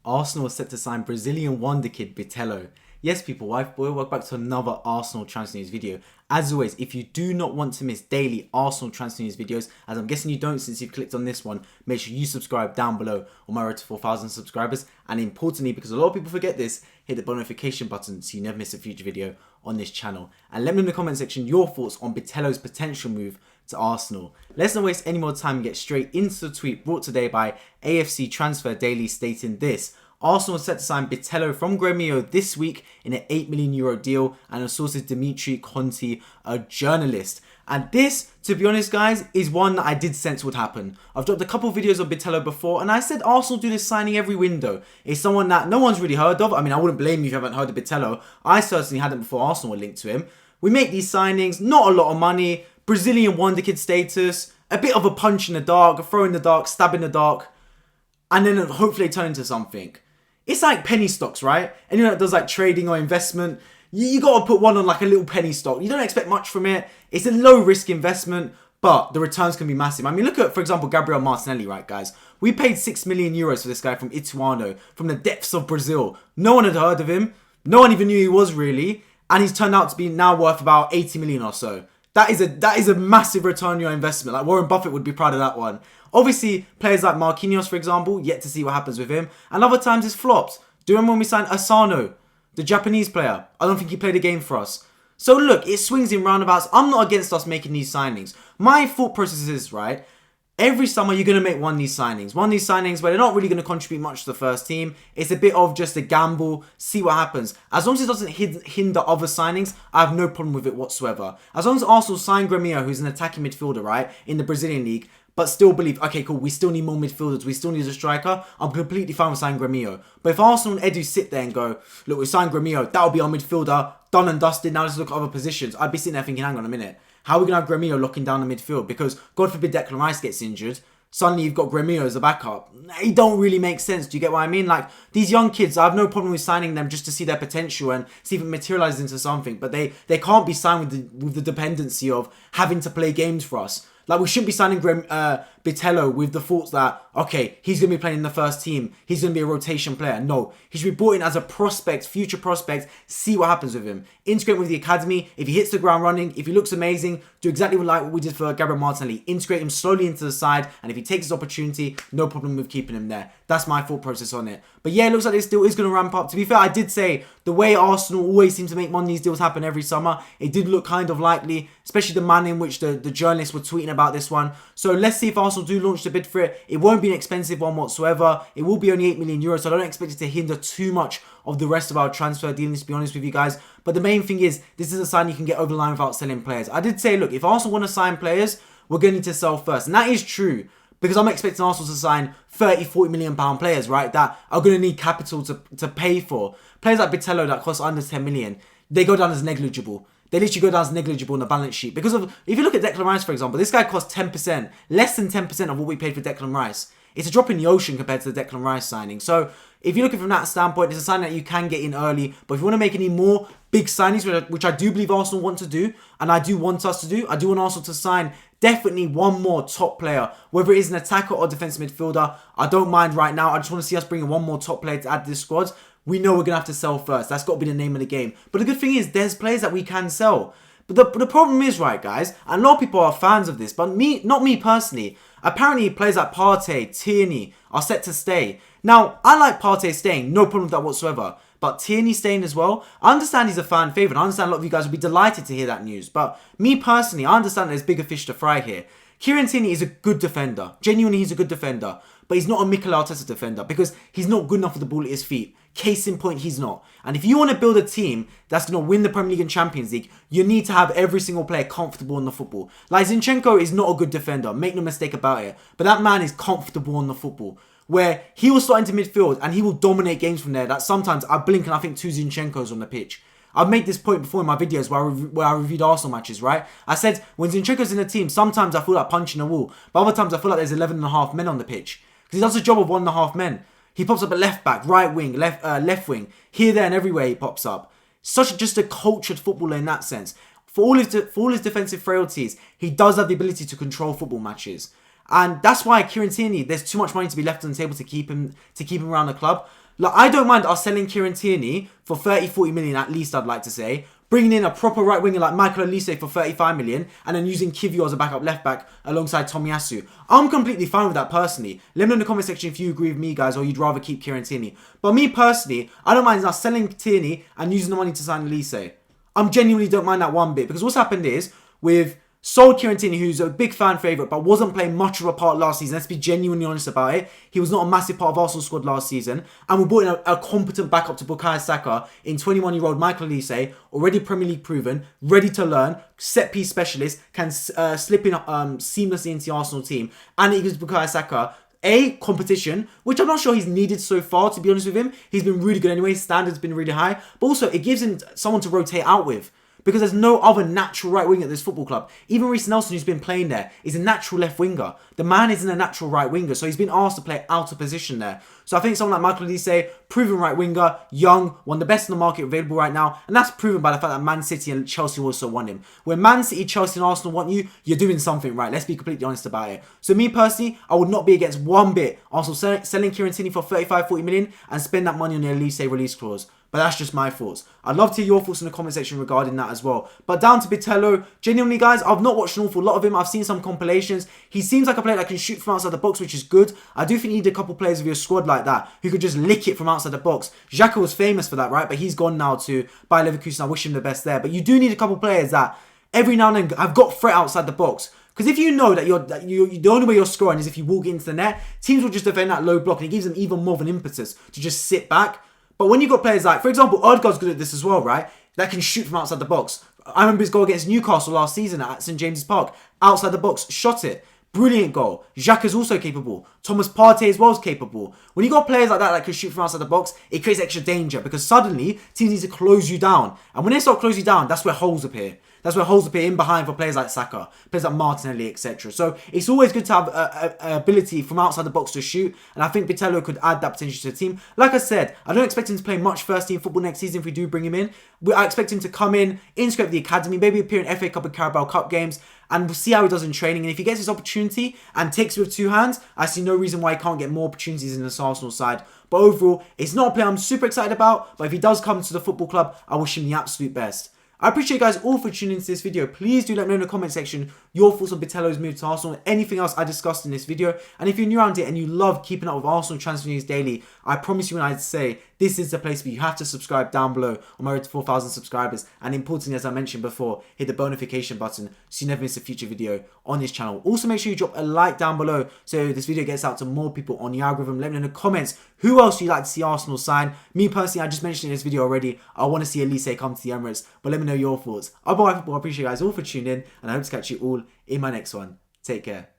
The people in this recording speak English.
Arsenal are set to sign Brazilian wonderkid Bitello. Yes, people, welcome back to another Arsenal transfer news video. As always, if you do not want to miss daily Arsenal transfer news videos, as I'm guessing you don't since you've clicked on this one, make sure you subscribe down below on my road to 4,000 subscribers. And importantly, because a lot of people forget this, hit the bell notification button so you never miss a future video on this channel. And let me know in the comment section your thoughts on Bitello's potential move to Arsenal. Let's not waste any more time and get straight into the tweet brought today by AFC Transfer Daily stating this: Arsenal is set to sign Bitello from Gremio this week in an €8 million deal, and a source is Dimitri Conti, a journalist. And this, to be honest guys, is one that I did sense would happen. I've dropped a couple of videos of Bitello before, and I said Arsenal do this signing every window. It's someone that no one's really heard of. I mean, I wouldn't blame you if you haven't heard of Bitello. I certainly hadn't before Arsenal were linked to him. We make these signings, not a lot of money, Brazilian wonderkid status, a bit of a punch in the dark, a throw in the dark, stab in the dark, and then hopefully turn into something. It's like penny stocks, right? Anyone that does like trading or investment, you got to put one on like a little penny stock. You don't expect much from it. It's a low risk investment, but the returns can be massive. I mean, look at, for example, Gabriel Martinelli, right, guys? We paid €6 million for this guy from Ituano, from the depths of Brazil. No one had heard of him. No one even knew he was really. And he's turned out to be now worth about 80 million or so. That is a massive return on your investment. Like Warren Buffett would be proud of that one. Obviously, players like Marquinhos, for example, yet to see what happens with him. And other times it's flopped. Do you remember when we signed Asano, the Japanese player? I don't think he played a game for us. So look, it swings in roundabouts. I'm not against us making these signings. My thought process is, right, every summer you're going to make one of these signings. One of these signings where they're not really going to contribute much to the first team. It's a bit of just a gamble, see what happens. As long as it doesn't hinder other signings, I have no problem with it whatsoever. As long as Arsenal sign Gremio, who's an attacking midfielder, right, in the Brazilian league, but still believe, okay, cool, we still need more midfielders, we still need a striker, I'm completely fine with signing Gremio. But if Arsenal and Edu sit there and go, look, we signed Gremio, that'll be our midfielder, done and dusted, now let's look at other positions, I'd be sitting there thinking, hang on a minute, how are we going to have Gremio locking down the midfield? Because, God forbid Declan Rice gets injured, suddenly you've got Gremio as a backup. It don't really make sense, do you get what I mean? Like, these young kids, I have no problem with signing them just to see their potential and see if it materializes into something, but they can't be signed with the dependency of having to play games for us. Like, we shouldn't be signing Bitello with the thoughts that, okay, he's going to be playing in the first team. He's going to be a rotation player. No, he should be brought in as a prospect, future prospect. See what happens with him. Integrate with the academy. If he hits the ground running, if he looks amazing, do exactly like what we did for Gabriel Martinelli. Integrate him slowly into the side. And if he takes his opportunity, no problem with keeping him there. That's my thought process on it. But yeah, it looks like this deal is going to ramp up. To be fair, I did say the way Arsenal always seem to make one of these deals happen every summer, it did look kind of likely, especially the manner in which the journalists were tweeting about this one. So let's see if Arsenal do launch the bid for it. It won't be an expensive one whatsoever. It will be only €8 million, so I don't expect it to hinder too much of the rest of our transfer dealings, to be honest with you guys. But the main thing is, this is a sign you can get over the line without selling players. I did say, look, if Arsenal want to sign players, we're going to need to sell first. And that is true, because I'm expecting Arsenal to sign 30, 40 million pound players, right, that are going to need capital to pay for. Players like Bitello that cost under 10 million, they go down as negligible. They literally go down as negligible on the balance sheet. Because of, if you look at Declan Rice, for example, this guy cost 10%, less than 10% of what we paid for Declan Rice. It's a drop in the ocean compared to the Declan Rice signing. So if you look at it from that standpoint, it's a sign that you can get in early. But if you want to make any more big signings, which I do believe Arsenal want to do, and I do want us to do, I do want Arsenal to sign definitely one more top player, whether it is an attacker or defensive midfielder. I don't mind right now. I just want to see us bring in one more top player to add to this squad. We know we're going to have to sell first. That's got to be the name of the game. But the good thing is, there's players that we can sell. But the problem is, right, guys, and a lot of people are fans of this, but not me personally. Apparently, players like Partey, Tierney are set to stay. Now, I like Partey staying, no problem with that whatsoever. But Tierney staying as well, I understand he's a fan favourite. I understand a lot of you guys would be delighted to hear that news. But me personally, I understand there's bigger fish to fry here. Kieran Tierney is a good defender. Genuinely, he's a good defender. But he's not a Mikel Arteta defender because he's not good enough with the ball at his feet. Case in point, he's not. And if you want to build a team that's going to win the Premier League and Champions League, you need to have every single player comfortable on the football. Like, Zinchenko is not a good defender. Make no mistake about it. But that man is comfortable on the football. Where he will slot into midfield and he will dominate games from there. That sometimes I blink and I think two Zinchenkos on the pitch. I've made this point before in my videos where I reviewed Arsenal matches, right? I said, when Zinchenko's in the team, sometimes I feel like punching a wall. But other times I feel like there's 11.5 men on the pitch. Because he does the job of 1.5 men. He pops up at left back, right wing, left wing. Here, there and everywhere he pops up. Just a cultured footballer in that sense. For all his defensive frailties, he does have the ability to control football matches. And that's why Kieran Tierney, there's too much money to be left on the table to keep him around the club. Like, I don't mind us selling Kieran Tierney for 30, 40 million at least, I'd like to say. Bringing in a proper right winger like Michael Olise for 35 million and then using Kivio as a backup left back alongside Tomiyasu. I'm completely fine with that personally. Let me know in the comment section if you agree with me, guys, or you'd rather keep Kieran Tierney. But me personally, I don't mind now selling Tierney and using the money to sign Olise. I genuinely don't mind that one bit, because what's happened is with sold Kieran Tierney, who's a big fan favourite, but wasn't playing much of a part last season. Let's be genuinely honest about it. He was not a massive part of Arsenal's squad last season. And we brought in a competent backup to Bukayo Saka in 21-year-old Michael Olise, already Premier League proven, ready to learn, set-piece specialist, can slip in seamlessly into the Arsenal team. And it gives Bukayo Saka competition, which I'm not sure he's needed so far, to be honest with him. He's been really good anyway. His standard's been really high. But also, it gives him someone to rotate out with, because there's no other natural right winger at this football club. Even Reece Nelson, who's been playing there, is a natural left winger. The man isn't a natural right winger, so he's been asked to play out of position there. So I think someone like Michael Olise, proven right winger, young, one of the best in the market available right now, and that's proven by the fact that Man City and Chelsea also want him. When Man City, Chelsea and Arsenal want you, you're doing something right. Let's be completely honest about it. So me personally, I would not be against one bit Arsenal selling Kieran Tierney for 35, 40 million and spend that money on the Olise release clause. But that's just my thoughts. I'd love to hear your thoughts in the comment section regarding that as well. But down to Bitello, genuinely, guys, I've not watched an awful lot of him. I've seen some compilations. He seems like a player that can shoot from outside the box, which is good. I do think you need a couple players of your squad like that who could just lick it from outside the box. Xhaka was famous for that, right? But he's gone now to Bayer Leverkusen. I wish him the best there. But you do need a couple players that every now and then have got threat outside the box. Because if you know that the only way you're scoring is if you walk into the net, teams will just defend that low block, and it gives them even more of an impetus to just sit back. But when you've got players like, for example, Odegaard's good at this as well, right? That can shoot from outside the box. I remember his goal against Newcastle last season at St James's Park. Outside the box, shot it. Brilliant goal. Xhaka is also capable. Thomas Partey as well is capable. When you got players like that can shoot from outside the box, it creates extra danger, because suddenly teams need to close you down. And when they start closing you down, that's where holes appear. That's where holes appear in behind for players like Saka, players like Martinelli, etc. So it's always good to have a ability from outside the box to shoot. And I think Bitello could add that potential to the team. Like I said, I don't expect him to play much first team football next season if we do bring him in. I expect him to come in, integrate the academy, maybe appear in FA Cup and Carabao Cup games, and we'll see how he does in training. And if he gets his opportunity and takes it with two hands, I see no reason why he can't get more opportunities in this Arsenal side. But overall, it's not a player I'm super excited about. But if he does come to the football club, I wish him the absolute best. I appreciate you guys all for tuning into this video. Please do let me know in the comment section your thoughts on Bitello's move to Arsenal, anything else I discussed in this video. And if you're new around here and you love keeping up with Arsenal transfer news daily, I promise you when I say this is the place where you have to subscribe down below on my road to 4,000 subscribers. And importantly, as I mentioned before, hit the notification button so you never miss a future video on this channel. Also, make sure you drop a like down below so this video gets out to more people on the algorithm. Let me know in the comments who else you'd like to see Arsenal sign. Me personally, I just mentioned in this video already, I want to see Olise come to the Emirates, but let me know your thoughts. Otherwise, I appreciate you guys all for tuning in, and I hope to catch you all in my next one. Take care.